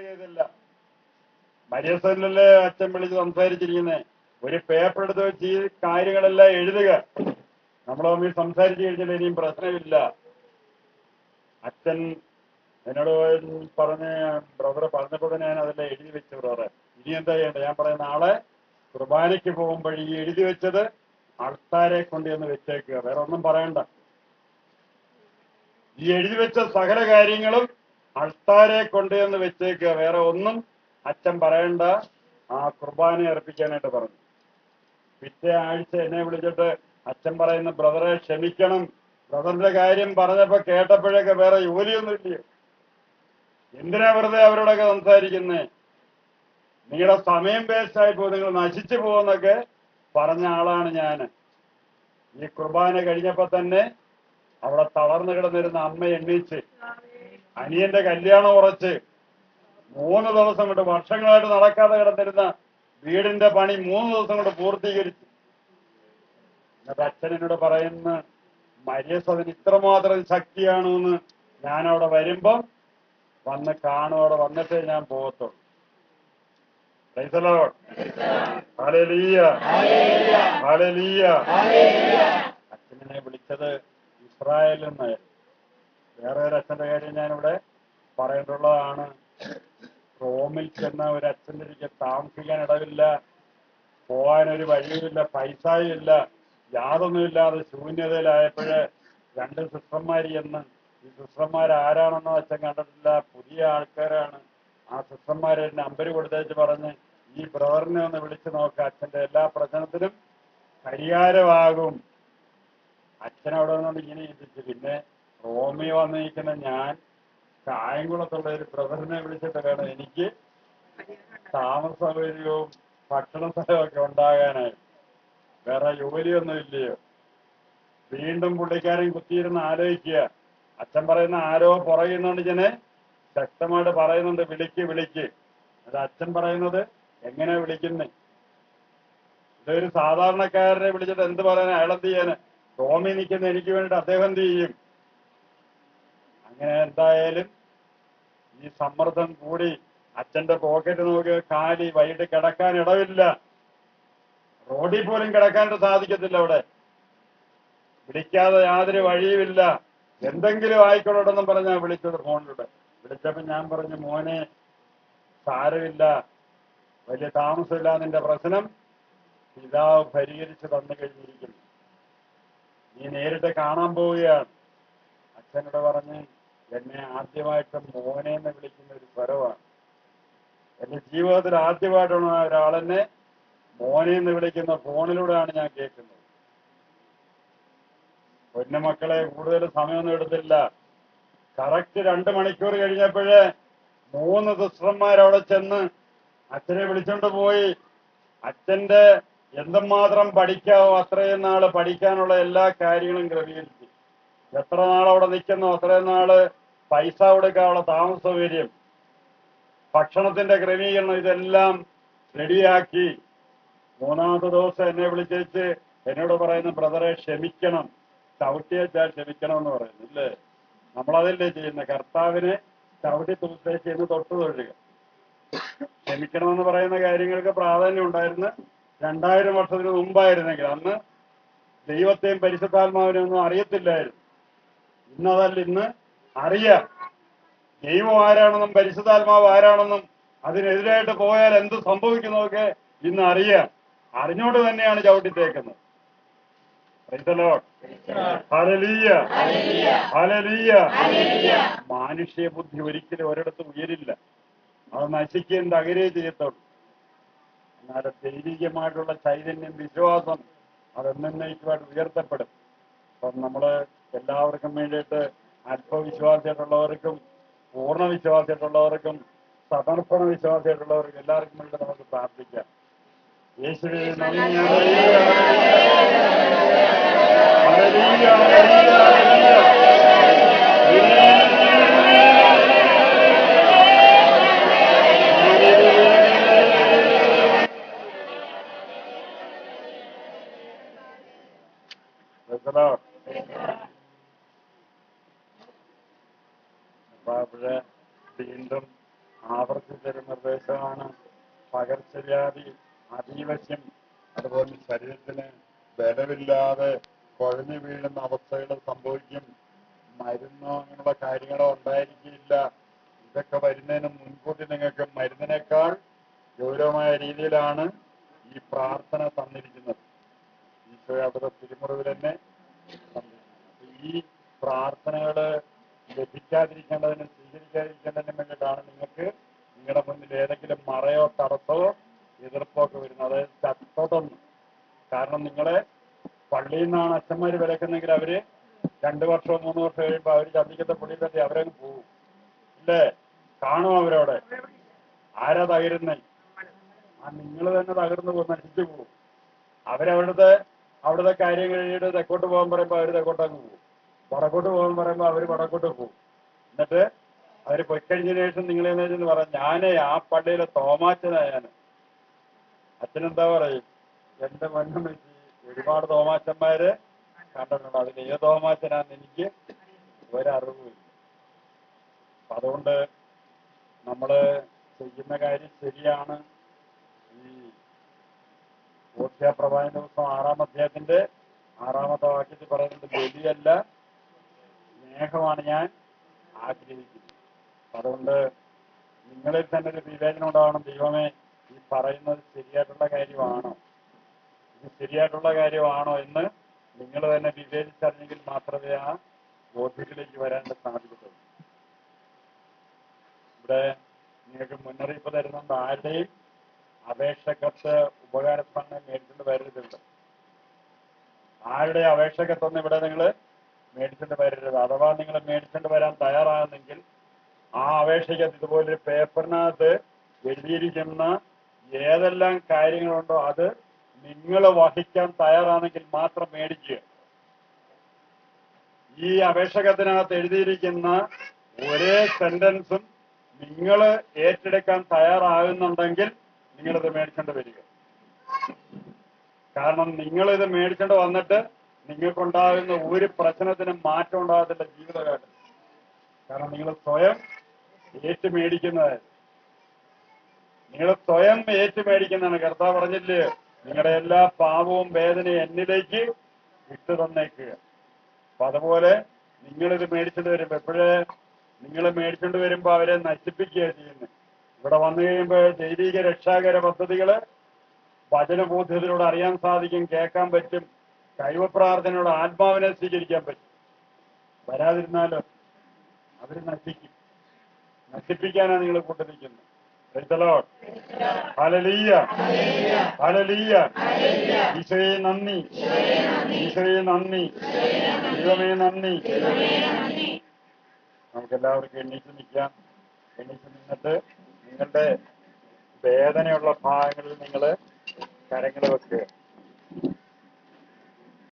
ചെയ്തില്ല. മരിയസനിലല്ലേ അച്ഛൻ വിളിച്ച് സംസാരിച്ചിരിക്കുന്നേ. ഒരു പേപ്പർ എടുത്ത് വെച്ച് ഈ കാര്യങ്ങളെല്ലാം എഴുതുക. നമ്മൾ തമ്മിൽ സംസാരിച്ചു കഴിഞ്ഞാൽ ഇനിയും പ്രശ്നമില്ല. അച്ഛൻ എന്നോട് പറഞ്ഞ് ബ്രദർ പറഞ്ഞപ്പോൾ ഞാൻ അതെല്ലാം എഴുതി വെച്ചു. ബ്രദറെ ഇനി എന്താ ചെയ്യണ്ടേ? ഞാൻ പറയുന്ന നാളെ കുർബാനയ്ക്ക് പോകുമ്പോൾ ഈ എഴുതി വെച്ചത് ആൾക്കാരെ കൊണ്ടുവന്ന് വെച്ചേക്കുക. വേറെ ഒന്നും പറയണ്ട. ഈ എഴുതി വെച്ച സകല കാര്യങ്ങളും ആൾക്കാരെ കൊണ്ടുവന്ന് വെച്ചേക്കുക. വേറെ ഒന്നും അച്ഛൻ പറയണ്ട. ആ കുർബാന അർപ്പിക്കാനായിട്ട് പറഞ്ഞു. പിറ്റേ ആഴ്ച എന്നെ വിളിച്ചിട്ട് അച്ഛൻ പറയുന്ന ബ്രദറെ ക്ഷമിക്കണം, ബ്രദറിന്റെ കാര്യം പറഞ്ഞപ്പോ കേട്ടപ്പോഴൊക്കെ വേറെ ജോലിയൊന്നും ഇല്ലയോ, എന്തിനാ വെറുതെ അവരോടൊക്കെ സംസാരിക്കുന്നേ, നിങ്ങളുടെ സമയം വേസ്റ്റായി പോകും, നിങ്ങൾ നശിച്ചു പോകുന്നൊക്കെ പറഞ്ഞ ആളാണ് ഞാൻ. ഈ കുർബാന കഴിഞ്ഞപ്പോ തന്നെ അവിടെ തളർന്നു കിടന്നിരുന്ന അമ്മ എണ്ണീച്ച് അനിയന്റെ കല്യാണം ഉറച്ച് 3 ദിവസം കൊണ്ട്, വർഷങ്ങളായിട്ട് നടക്കാതെ കിടന്നിരുന്ന വീടിന്റെ പണി 3 ദിവസം കൊണ്ട് പൂർത്തീകരിച്ചു. എന്നിട്ട് അച്ഛൻ എന്നോട് പറയുന്ന മരിയസതിന് ഇത്രമാത്രം ശക്തിയാണെന്ന് ഞാനവിടെ വരുമ്പം വന്ന് കാണും. അവിടെ വന്നിട്ടേ ഞാൻ പോകത്തുള്ളൂ. അച്ഛനെ വിളിച്ചത് ഇസ്രായേലിൽ നിന്നായിരുന്നു. വേറെ ഒരു അച്ഛന്റെ കാര്യം ഞാനിവിടെ പറയേണ്ടുള്ളതാണ്. റോമിൽ ചെന്ന ഒരു അച്ഛൻ്റെ എനിക്ക് താമസിക്കാൻ ഇടവില്ല, പോകാനൊരു വഴിയുമില്ല, പൈസയും ഇല്ല, യാതൊന്നുമില്ലാതെ ശൂന്യതയിലായപ്പോഴ് 2 സിസ്റ്റർമാർ ചെന്ന്, ഈ സിസ്റ്റർമാർ ആരാണെന്നോ അച്ഛൻ കണ്ടിട്ടില്ല, പുതിയ ആൾക്കാരാണ്. ആ സിസ്റ്റർമാരെ നമ്പർ കൊടുത്തേച്ച് പറഞ്ഞ് ഈ ബ്രദറിനെ ഒന്ന് വിളിച്ചു നോക്കുക, അച്ഛന്റെ എല്ലാ പ്രശ്നത്തിനും പരിഹാരമാകും. അച്ഛനവിടെ നിന്നുകൊണ്ട് ഇങ്ങനെ ചിന്തിച്ചു. പിന്നെ റോമിൽ വന്നിരിക്കുന്ന ഞാൻ കായംകുളത്തുള്ള ഒരു ബ്രദറിനെ വിളിച്ചിട്ട് വേണം എനിക്ക് താമസ സൗകര്യവും ഭക്ഷണ സ്ഥലമൊക്കെ ഉണ്ടാകാനായി. വേറെ ജോലിയൊന്നും ഇല്ലയോ? വീണ്ടും പുള്ളിക്കാരൻ കുത്തിയിരുന്ന് ആലോചിക്കുക. അച്ഛൻ പറയുന്ന ആരോ പുറയുന്നുണ്ട്, ഇങ്ങനെ ശക്തമായിട്ട് പറയുന്നുണ്ട്, വിളിക്ക് വിളിക്ക്. അത് അച്ഛൻ പറയുന്നത് എങ്ങനെ വിളിക്കുന്നേ? ഇതൊരു സാധാരണക്കാരനെ വിളിച്ചിട്ട് എന്ത് പറയാൻ? അയാളെന്ത് ചെയ്യാന്? റോമിൽ നിൽക്കുന്ന എനിക്ക് വേണ്ടിയിട്ട് അദ്ദേഹം എന്ത് ചെയ്യും? അങ്ങനെ എന്തായാലും ഈ സമ്മർദ്ദം കൂടി അച്ഛന്റെ പോക്കറ്റ് നോക്കി കാലി, വൈകിട്ട് കിടക്കാൻ ഇടവില്ല, റോഡിൽ പോലും കിടക്കാനായിട്ട് സാധിക്കത്തില്ല. അവിടെ വിളിക്കാതെ യാതൊരു വഴിയുമില്ല. എന്തെങ്കിലും ആയിക്കോട്ടെന്നും പറഞ്ഞാൽ വിളിച്ചത് ഫോണിലൂടെ. വിളിച്ചപ്പോൾ ഞാൻ പറഞ്ഞു, മോനെ സാരമില്ല, വലിയ താമസമില്ല, നിന്റെ പ്രശ്നം പിതാവ് പരിഹരിച്ച് തന്നു കഴിഞ്ഞിരിക്കുന്നു, നീ നേരിട്ട് കാണാൻ പോവുകയാണ്. അച്ഛനോട് പറഞ്ഞ് എന്നെ ആദ്യമായിട്ട് മോനെ എന്ന് വിളിക്കുന്ന ഒരു സ്വരമാണ്. എന്റെ ജീവിതത്തിൽ ആദ്യമായിട്ടാണ് ഒരാളെന്നെ മോനെ എന്ന് വിളിക്കുന്ന ഫോണിലൂടെയാണ് ഞാൻ കേൾക്കുന്നത്. പൊന്നുമക്കളെ, കൂടുതൽ സമയമൊന്നും എടുത്തില്ല. കറക്റ്റ് 2 മണിക്കൂർ കഴിഞ്ഞപ്പോഴേ 3 സിസ്റ്റർമാരവിടെ ചെന്ന് അച്ഛനെ വിളിച്ചോണ്ട് പോയി. അച്ഛന്റെ എന്തുമാത്രം പഠിക്കാവോ അത്രയും നാള് പഠിക്കാനുള്ള എല്ലാ കാര്യങ്ങളും ക്രമീകരിച്ചു. എത്ര നാളവിടെ നിൽക്കുന്നോ അത്രയും നാള് പൈസ കൊടുക്കാനുള്ള താമസ സൗകര്യം, ഭക്ഷണത്തിന്റെ ക്രമീകരണം, ഇതെല്ലാം റെഡിയാക്കി. 3-ാമത്തെ ദിവസം എന്നെ വിളിച്ചേച്ച് എന്നോട് പറയുന്ന, ബ്രദറെ ക്ഷമിക്കണം, ചവിട്ടിയേച്ചാൽ ക്ഷമിക്കണം എന്ന് പറയുന്നു. ഇല്ലേ? നമ്മളതല്ലേ ചെയ്യുന്ന? കർത്താവിനെ ചവിട്ടി തുത്തേച്ച് എന്ന് തൊട്ടു തൊഴുക. ക്ഷമിക്കണമെന്ന് പറയുന്ന കാര്യങ്ങൾക്ക് പ്രാധാന്യം ഉണ്ടായിരുന്നു 2000 വർഷത്തിന് മുമ്പായിരുന്നെങ്കിൽ. അന്ന് ദൈവത്തെയും പരിശുദ്ധാത്മാവിനെയും ഒന്നും അറിയത്തില്ലായിരുന്നു. ഇന്നതല്ല, ഇന്ന് അറിയാം. ദൈവം ആരാണെന്നും പരിശുദ്ധാത്മാവ് ആരാണെന്നും അതിനെതിരായിട്ട് പോയാൽ എന്ത് സംഭവിക്കുന്നതൊക്കെ ഇന്ന് അറിയാം. അറിഞ്ഞോണ്ട് തന്നെയാണ് ചവിട്ടിത്തേക്കുന്നത്. മാനുഷ്യ ബുദ്ധി ഒരിക്കലും ഒരിടത്തും ഉയരില്ല, അത് നശിക്കുകയും തകരുകയും ചെയ്യത്തുള്ളൂ. എന്നാൽ ദൈവികമായിട്ടുള്ള ചൈതന്യം, വിശ്വാസം അതെന്നേക്കുമായിട്ട് ഉയർത്തപ്പെടും. അപ്പം നമ്മള് എല്ലാവർക്കും വേണ്ടിയിട്ട്, അല്പവിശ്വാസിയായിട്ടുള്ളവർക്കും പൂർണ്ണ വിശ്വാസിയായിട്ടുള്ളവർക്കും സമർപ്പണ വിശ്വാസിയായിട്ടുള്ളവർക്കും എല്ലാവർക്കും വേണ്ടി നമുക്ക് പ്രാർത്ഥിക്കാം. യേശുവേ നന്ദി. വീണ്ടും ആവർത്തിച്ചൊരു നിർദ്ദേശമാണ്. പകർച്ചവ്യാധി, അതീവശ്യം, അതുപോലെ ശരീരത്തിന് ബലമില്ലാതെ കുഴഞ്ഞു വീഴുന്ന അവസ്ഥകൾ സംഭവിക്കും. മരുന്നോ അങ്ങനെയുള്ള കാര്യങ്ങളോ ഉണ്ടായിരിക്കില്ല. ഇതൊക്കെ വരുന്നതിന് മുൻകൂട്ടി നിങ്ങൾക്ക് മരുന്നിനേക്കാൾ ഗൗരവമായ രീതിയിലാണ് ഈ പ്രാർത്ഥന തന്നിരിക്കുന്നത്. ഈശോ അവരുടെ തിരുമുറിവിൽ തന്നെ ഈ പ്രാർത്ഥനകള് ലഭിക്കാതിരിക്കേണ്ടതിനും സ്വീകരിക്കാതിരിക്കേണ്ടതിനും വേണ്ടിയിട്ടാണ് നിങ്ങൾക്ക് നിങ്ങളുടെ മുന്നിൽ ഏതെങ്കിലും മറയോ തടസ്സമോ എതിർപ്പോ ഒക്കെ വരുന്നത്. അതായത് ചത്തോട്ടൊന്നും. കാരണം നിങ്ങളെ പള്ളിയിൽ നിന്നാണ് അച്ഛന്മാര് വിലക്കുന്നെങ്കിൽ അവര് 2 വർഷമോ 3 വർഷം കഴിയുമ്പോൾ അവര് ചന്തിക്കത്തെ പുള്ളി തട്ടി അവരങ്ങ് പോകും. ഇല്ലേ? കാണും അവരവിടെ. ആരാ തകരുന്നേ? നിങ്ങൾ തന്നെ തകർന്നു പോകും, നശിച്ചു പോകും. അവിടുത്തെ കാര്യം കഴിഞ്ഞിട്ട് തെക്കോട്ട് പോകാൻ പറയുമ്പോൾ അവര് തെക്കോട്ടങ്ങ് പോകും. വടക്കോട്ട് പോകാൻ പറയുമ്പോൾ അവര് വടക്കോട്ട് പോകും. എന്നിട്ട് അവര് പൊയ്ക്കഴിഞ്ഞതിന് ശേഷം നിങ്ങളെന്ന് പറയാം, ഞാനേ ആ പള്ളിയിലെ തോമാച്ചനായാണ്. അച്ഛനെന്താ പറയും? എന്റെ മണ്ണം വെച്ച് ഒരുപാട് തോമാച്ചന്മാര് കണ്ടിട്ടുണ്ട്. അതിൽ ഏത് തോമാച്ചനാന്ന് എനിക്ക് ഒരറിവില്ല. അതുകൊണ്ട് നമ്മള് ചെയ്യുന്ന കാര്യം ശരിയാണ്. ഈ പ്രഭാഷണ ദിവസം 6-ാം അധ്യായത്തിന്റെ 6-ാമത്തെ വാക്യത്തിൽ പറയുന്നത് ബലിയല്ല സ്നേഹമാണ് ഞാൻ ആഗ്രഹിക്കുന്നത്. അതുകൊണ്ട് നിങ്ങളിൽ തന്നെ ഒരു വിവേചനം ഉണ്ടാവണം. ദൈവമേ, ഈ പറയുന്നത് ശരിയായിട്ടുള്ള കാര്യമാണോ, ഇത് ശരിയായിട്ടുള്ള കാര്യമാണോ എന്ന് നിങ്ങൾ തന്നെ വിവേചിച്ചറിഞ്ഞെങ്കിൽ മാത്രമേ ആ ബോധ്യത്തിലേക്ക് വരാൻ സാധിക്കത്തുള്ളൂ. ഇവിടെ നിങ്ങൾക്ക് മുന്നറിയിപ്പ് തരുന്നുണ്ട്, ആരുടെയും അപേക്ഷക്കത്ത് ഉപകാരസ്ഥാനം മേടിച്ചിട്ട് വരരുതുണ്ട്. ആരുടെ അപേക്ഷക്കത്തൊന്നും ഇവിടെ നിങ്ങൾ മേടിച്ചിട്ട് വരരുത്. അഥവാ നിങ്ങൾ മേടിച്ചിട്ട് വരാൻ തയ്യാറാകുന്നെങ്കിൽ ആ അപേക്ഷയ്ക്കകത്ത് ഇതുപോലൊരു പേപ്പറിനകത്ത് എഴുതിയിരിക്കുന്ന ഏതെല്ലാം കാര്യങ്ങളുണ്ടോ അത് നിങ്ങൾ വഹിക്കാൻ തയ്യാറാണെങ്കിൽ മാത്രം മേടിക്കുക. ഈ അപേക്ഷകത്തിനകത്ത് എഴുതിയിരിക്കുന്ന ഒരേ സെന്റൻസും നിങ്ങൾ ഏറ്റെടുക്കാൻ തയ്യാറാകുന്നുണ്ടെങ്കിൽ നിങ്ങളിത് മേടിച്ചോണ്ട് വരിക. കാരണം നിങ്ങളിത് മേടിച്ചോണ്ട് വന്നിട്ട് നിങ്ങൾക്കുണ്ടാകുന്ന ഒരു പ്രശ്നത്തിനും മാറ്റം ഉണ്ടാകത്തില്ല ജീവിതകാലം. കാരണം നിങ്ങൾ സ്വയം ഏറ്റുമേടിക്കുന്നതായിരുന്നു. കർത്താവ് പറഞ്ഞില്ലേ, നിങ്ങളുടെ എല്ലാ പാപവും വേദനയും എന്നിലേക്ക് ഇട്ടു തന്നേക്കുക. അപ്പൊ അതുപോലെ നിങ്ങളിത് മേടിച്ചോണ്ട് വരുമ്പോ നിങ്ങൾ മേടിച്ചോണ്ട് വരുമ്പോ അവരെ നശിപ്പിക്കുകയാണ് ചെയ്യുന്നത്. ഇവിടെ വന്നു കഴിയുമ്പോൾ ദൈവിക രക്ഷാകര പദ്ധതികള് വചനബോധ്യത്തിലൂടെ അറിയാൻ സാധിക്കും, കേൾക്കാൻ പറ്റും. ദൈവ പ്രാർത്ഥനയുടെ ആത്മാവിനെ സ്വീകരിക്കാൻ പറ്റും. വരാതിരുന്നാലോ അവര് നശിക്കും. നശിപ്പിക്കാനാണ് നിങ്ങൾ കൂട്ടിരിക്കുന്നത്. Hallelujah, hallelujah. ഈശോയെ നന്ദി, ഈശോയെ നന്ദി, ദൈവമേ നന്ദി. നമുക്കെല്ലാവർക്കും എണ്ണീറ്റ് നിൽക്കാം. എണ്ണീറ്റ് നിന്നിട്ട് നിങ്ങളുടെ വേദനയുള്ള ഭാഗങ്ങളിൽ നിങ്ങൾ കരങ്ങൾ വെക്കുക.